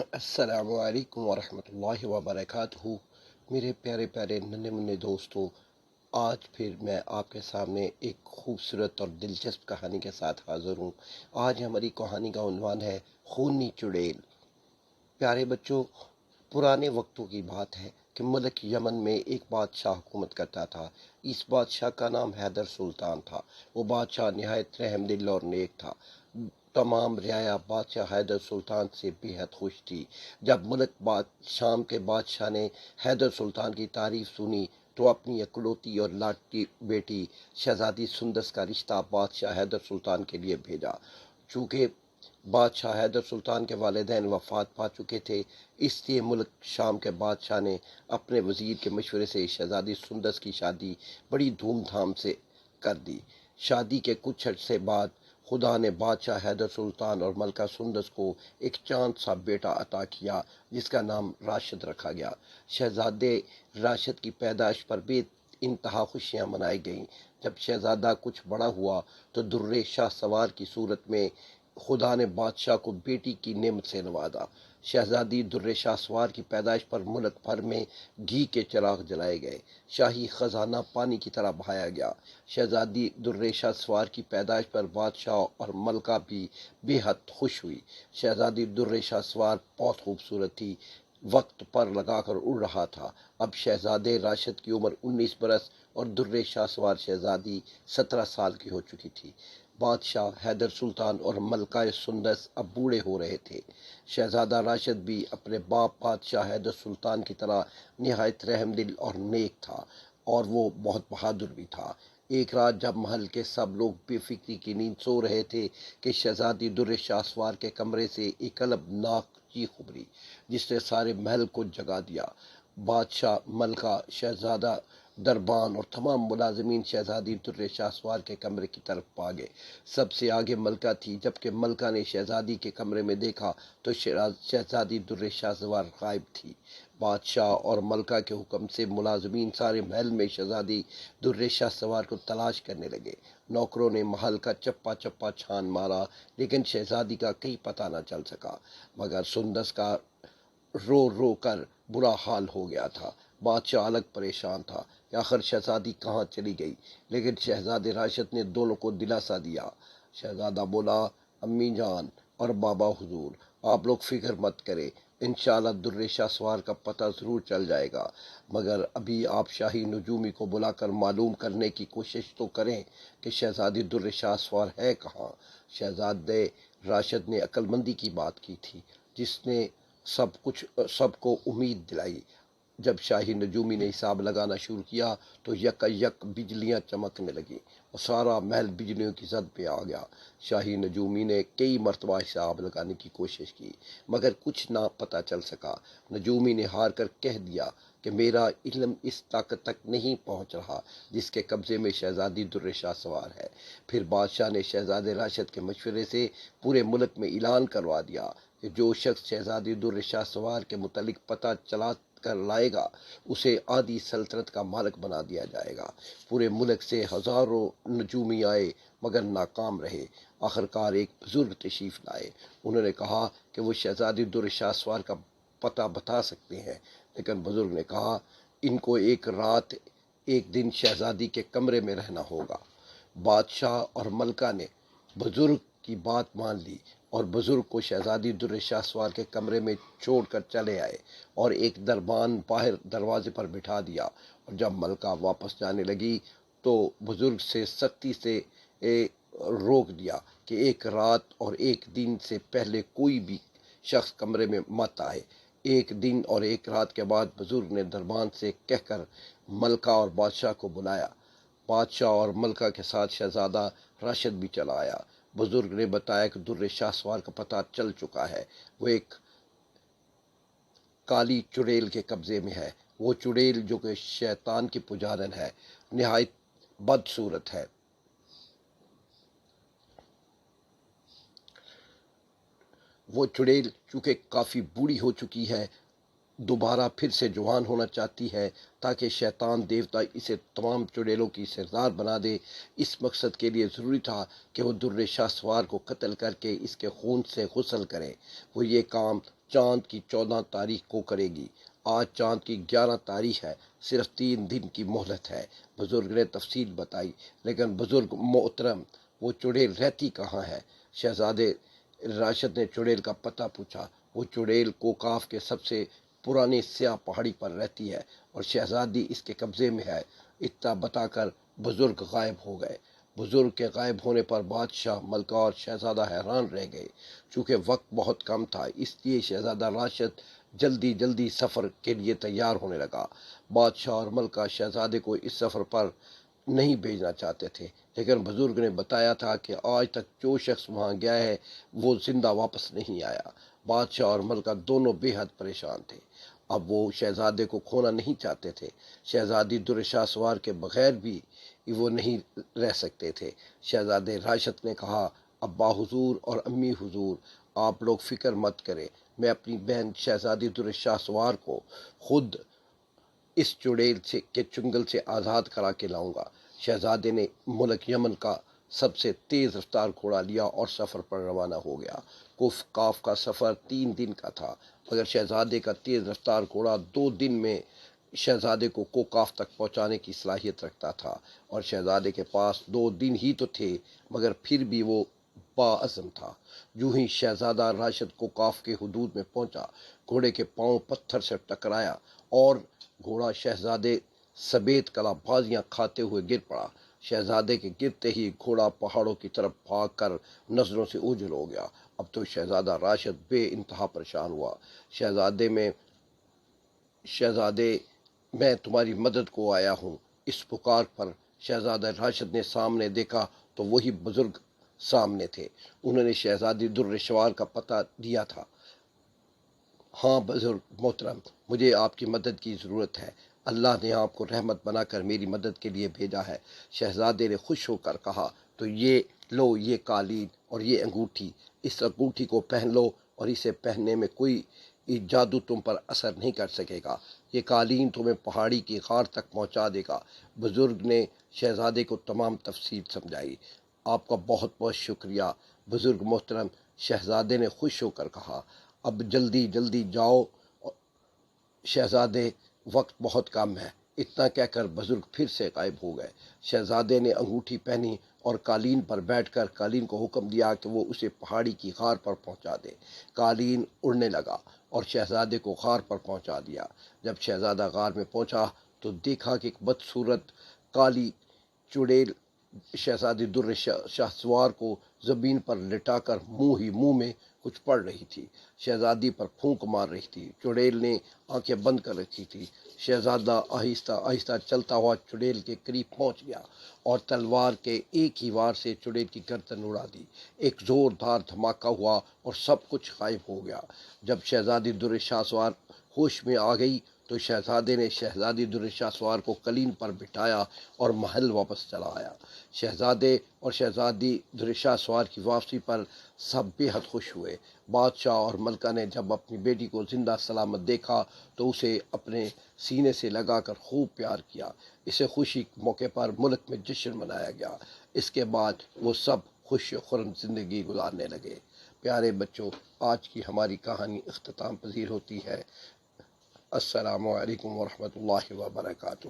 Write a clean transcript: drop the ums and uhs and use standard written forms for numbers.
السلام علیکم ورحمۃ اللہ وبرکاتہ۔ میرے پیارے پیارے ننھے منھے دوستوں، آج پھر میں آپ کے سامنے ایک خوبصورت اور دلچسپ کہانی کے ساتھ حاضر ہوں۔ آج ہماری کہانی کا عنوان ہے خونی چڑیل۔ پیارے بچوں، پرانے وقتوں کی بات ہے کہ ملک یمن میں ایک بادشاہ حکومت کرتا تھا۔ اس بادشاہ کا نام حیدر سلطان تھا۔ وہ بادشاہ نہایت رحم دل اور نیک تھا۔ تمام رعایا بادشاہ حیدر سلطان سے بے حد خوش تھی۔ جب شام کے بادشاہ نے حیدر سلطان کی تعریف سنی تو اپنی اکلوتی اور لاڈلی بیٹی شہزادی سندس کا رشتہ بادشاہ حیدر سلطان کے لیے بھیجا۔ چونکہ بادشاہ حیدر سلطان کے والدین وفات پا چکے تھے، اس لیے ملک شام کے بادشاہ نے اپنے وزیر کے مشورے سے شہزادی سندس کی شادی بڑی دھوم دھام سے کر دی۔ شادی کے کچھ عرصے بعد خدا نے بادشاہ حیدر سلطان اور ملکہ سندس کو ایک چاند سا بیٹا عطا کیا جس کا نام راشد رکھا گیا۔ شہزادے راشد کی پیدائش پر بے انتہا خوشیاں منائی گئیں۔ جب شہزادہ کچھ بڑا ہوا تو در شاہ سوار کی صورت میں خدا نے بادشاہ کو بیٹی کی نعمت سے نوازا۔ شہزادی در شاہ سوار کی پیدائش پر ملک بھر میں گھی کے چراغ جلائے گئے، شاہی خزانہ پانی کی طرح بہایا گیا۔ شہزادی در شاہ سوار کی پیدائش پر بادشاہ اور ملکہ بھی بے حد خوش ہوئی۔ شہزادی در شاہ سوار بہت خوبصورت تھی، وقت پر لگا کر اڑ رہا تھا۔ اب شہزادے راشد کی عمر 19 برس اور در شاہ سوار شہزادی 17 سال کی ہو چکی تھی۔ بادشاہ حیدر سلطان اور ملکہ سندس اب بوڑھے ہو رہے تھے۔ شہزادہ راشد بھی اپنے باپ بادشاہ حیدر سلطان کی طرح نہایت رحم دل اور نیک تھا، اور وہ بہت بہادر بھی تھا۔ ایک رات جب محل کے سب لوگ بے فکری کی نیند سو رہے تھے کہ شہزادی در شاہ سوار کے کمرے سے ایک البناک چیخ ابھری جس نے سارے محل کو جگا دیا۔ بادشاہ، ملکہ، شہزادہ دربان اور تمام ملازمین شہزادی در شاہ سوار کے کمرے کی طرف بھاگے۔ سب سے آگے ملکہ تھی۔ جبکہ ملکہ نے شہزادی کے کمرے میں دیکھا تو شہزادی در شاہ سوار غائب تھی۔ بادشاہ اور ملکہ کے حکم سے ملازمین سارے محل میں شہزادی در شاہ سوار کو تلاش کرنے لگے۔ نوکروں نے محل کا چپا چپا چھان مارا لیکن شہزادی کا کہیں پتہ نہ چل سکا، مگر سندس کا رو رو کر برا حال ہو گیا تھا۔ بادشاہ الگ پریشان تھا کہ آخر شہزادی کہاں چلی گئی، لیکن شہزادے راشد نے دونوں کو دلاسا دیا۔ شہزادہ بولا، امی جان اور بابا حضور، آپ لوگ فکر مت کریں، انشاءاللہ در شاہ سوار کا پتہ ضرور چل جائے گا، مگر ابھی آپ شاہی نجومی کو بلا کر معلوم کرنے کی کوشش تو کریں کہ شہزادی در شاہ سوار ہے کہاں۔ شہزادے راشد نے عقل مندی کی بات کی تھی جس نے سب کو امید دلائی۔ جب شاہی نجومی نے حساب لگانا شروع کیا تو یک یک بجلیاں چمکنے لگیں اور سارا محل بجلیوں کی زد پہ آ گیا۔ شاہی نجومی نے کئی مرتبہ حساب لگانے کی کوشش کی مگر کچھ نہ پتہ چل سکا۔ نجومی نے ہار کر کہہ دیا کہ میرا علم اس طاقت تک نہیں پہنچ رہا جس کے قبضے میں شہزادی در شاہ سوار ہے۔ پھر بادشاہ نے شہزادے راشد کے مشورے سے پورے ملک میں اعلان کروا دیا کہ جو شخص شہزادی در شاہ سوار کے متعلق پتہ چلا کر لائے گا اسے آدھی سلطنت کا مالک بنا دیا جائے گا۔ پورے ملک سے ہزاروں نجومی آئے مگر ناکام رہے۔ آخرکار ایک بزرگ تشریف لائے۔ انہوں نے کہا کہ وہ شہزادی در شاہ سوار کا پتہ بتا سکتے ہیں، لیکن بزرگ نے کہا ان کو ایک رات ایک دن شہزادی کے کمرے میں رہنا ہوگا۔ بادشاہ اور ملکہ نے بزرگ کی بات مان لی اور بزرگ کو شہزادی در شاہ سوار کے کمرے میں چھوڑ کر چلے آئے اور ایک دربان باہر دروازے پر بٹھا دیا، اور جب ملکہ واپس جانے لگی تو بزرگ سے سختی سے روک دیا کہ ایک رات اور ایک دن سے پہلے کوئی بھی شخص کمرے میں مت آئے۔ ایک دن اور ایک رات کے بعد بزرگ نے دربان سے کہہ کر ملکہ اور بادشاہ کو بلایا۔ بادشاہ اور ملکہ کے ساتھ شہزادہ راشد بھی چلا آیا۔ بزرگ نے بتایا کہ در شاہ سوار کا پتہ چل چکا ہے، وہ ایک کالی چڑیل کے قبضے میں ہے۔ وہ چڑیل جو کہ شیطان کی پجارن ہے، نہایت بدصورت ہے۔ وہ چڑیل چونکہ کافی بوڑھی ہو چکی ہے، دوبارہ پھر سے جوان ہونا چاہتی ہے تاکہ شیطان دیوتا اسے تمام چڑیلوں کی سردار بنا دے۔ اس مقصد کے لیے ضروری تھا کہ وہ در شاہ سوار کو قتل کر کے اس کے خون سے غسل کرے۔ وہ یہ کام چاند کی 14 تاریخ کو کرے گی۔ آج چاند کی 11 تاریخ ہے، صرف 3 دن کی مہلت ہے۔ بزرگ نے تفصیل بتائی، لیکن بزرگ محترم، وہ چڑیل رہتی کہاں ہے؟ شہزادے راشد نے چڑیل کا پتہ پوچھا۔ وہ چڑیل کوکاف کے سب سے پرانی سیاہ پہاڑی پر رہتی ہے اور شہزادی اس کے قبضے میں ہے۔ اتنا بتا کر بزرگ غائب ہو گئے۔ بزرگ کے غائب ہونے پر بادشاہ، ملکہ اور شہزادہ حیران رہ گئے۔ چونکہ وقت بہت کم تھا، اس لیے شہزادہ راشد جلدی سفر کے لیے تیار ہونے لگا۔ بادشاہ اور ملکہ شہزادے کو اس سفر پر نہیں بھیجنا چاہتے تھے، لیکن بزرگ نے بتایا تھا کہ آج تک جو شخص وہاں گیا ہے وہ زندہ واپس نہیں آیا۔ بادشاہ اور ملکہ دونوں بے حد پریشان تھے۔ اب وہ شہزادے کو کھونا نہیں چاہتے تھے۔ شہزادی در شاہ سوار کے بغیر بھی وہ نہیں رہ سکتے تھے۔ شہزادے راشد نے کہا، ابا حضور اور امی حضور، آپ لوگ فکر مت کریں، میں اپنی بہن شہزادی در شاہ سوار کو خود اس چڑیل کے چنگل سے آزاد کرا کے لاؤں گا۔ شہزادے نے ملک یمن کا سب سے تیز رفتار گھوڑا لیا اور سفر پر روانہ ہو گیا۔ کاف کا سفر 3 دن کا تھا، مگر شہزادے کا تیز رفتار گھوڑا 2 دن میں شہزادے کو کوکاف تک پہنچانے کی صلاحیت رکھتا تھا، اور شہزادے کے پاس 2 دن ہی تو تھے، مگر پھر بھی وہ باعزم تھا۔ جو ہی شہزادہ راشد کوکاف کے حدود میں پہنچا، گھوڑے کے پاؤں پتھر سے ٹکرایا اور گھوڑا شہزادے سبیت کلا بازیاں کھاتے ہوئے گر پڑا۔ شہزادے کے گرتے ہی گھوڑا پہاڑوں کی طرف بھاگ کر نظروں سے اوجھل ہو گیا۔ اب تو شہزادہ راشد بے انتہا پریشان ہوا۔ شہزادے میں تمہاری مدد کو آیا ہوں۔ اس پکار پر شہزادہ راشد نے سامنے دیکھا تو وہی بزرگ سامنے تھے۔ انہوں نے شہزادی در شوار کا پتہ دیا تھا۔ ہاں بزرگ محترم، مجھے آپ کی مدد کی ضرورت ہے۔ اللہ نے آپ کو رحمت بنا کر میری مدد کے لیے بھیجا ہے۔ شہزادے نے خوش ہو کر کہا، تو یہ لو، یہ قالین اور یہ انگوٹھی، اس انگوٹھی کو پہن لو اور اسے پہننے میں کوئی جادو تم پر اثر نہیں کر سکے گا۔ یہ قالین تمہیں پہاڑی کی غار تک پہنچا دے گا۔ بزرگ نے شہزادے کو تمام تفصیل سمجھائی۔ آپ کا بہت بہت شکریہ بزرگ محترم، شہزادے نے خوش ہو کر کہا۔ اب جلدی جاؤ شہزادے، وقت بہت کم ہے۔ اتنا کہہ کر بزرگ پھر سے غائب ہو گئے۔ شہزادے نے انگوٹھی پہنی اور قالین پر بیٹھ کر قالین کو حکم دیا کہ وہ اسے پہاڑی کی غار پر پہنچا دے۔ قالین اڑنے لگا اور شہزادے کو غار پر پہنچا دیا۔ جب شہزادہ غار میں پہنچا تو دیکھا کہ ایک بدصورت کالی چڑیل شہزادی در شاہ سوار کو زمین پر لٹا کر منہ میں کچھ پڑھ رہی تھی۔ شہزادی پر پھونک مار رہی تھی۔ چڑیل نے آنکھیں بند کر رکھی تھی۔ شہزادہ آہستہ چلتا ہوا چڑیل کے قریب پہنچ گیا اور تلوار کے ایک ہی وار سے چڑیل کی گردن اڑا دی۔ ایک زوردار دھماکہ ہوا اور سب کچھ غائب ہو گیا۔ جب شہزادی در شاہ سوار ہوش میں آ گئی تو شہزادے نے شہزادی در شاہ سوار کو قالین پر بٹھایا اور محل واپس چلا آیا۔ شہزادے اور شہزادی در شاہ سوار کی واپسی پر سب بے حد خوش ہوئے۔ بادشاہ اور ملکہ نے جب اپنی بیٹی کو زندہ سلامت دیکھا تو اسے اپنے سینے سے لگا کر خوب پیار کیا۔ اسے خوشی کے موقع پر ملک میں جشن منایا گیا۔ اس کے بعد وہ سب خوش و خرم زندگی گزارنے لگے۔ پیارے بچوں، آج کی ہماری کہانی اختتام پذیر ہوتی ہے۔ السلام علیکم ورحمۃ اللہ وبرکاتہ۔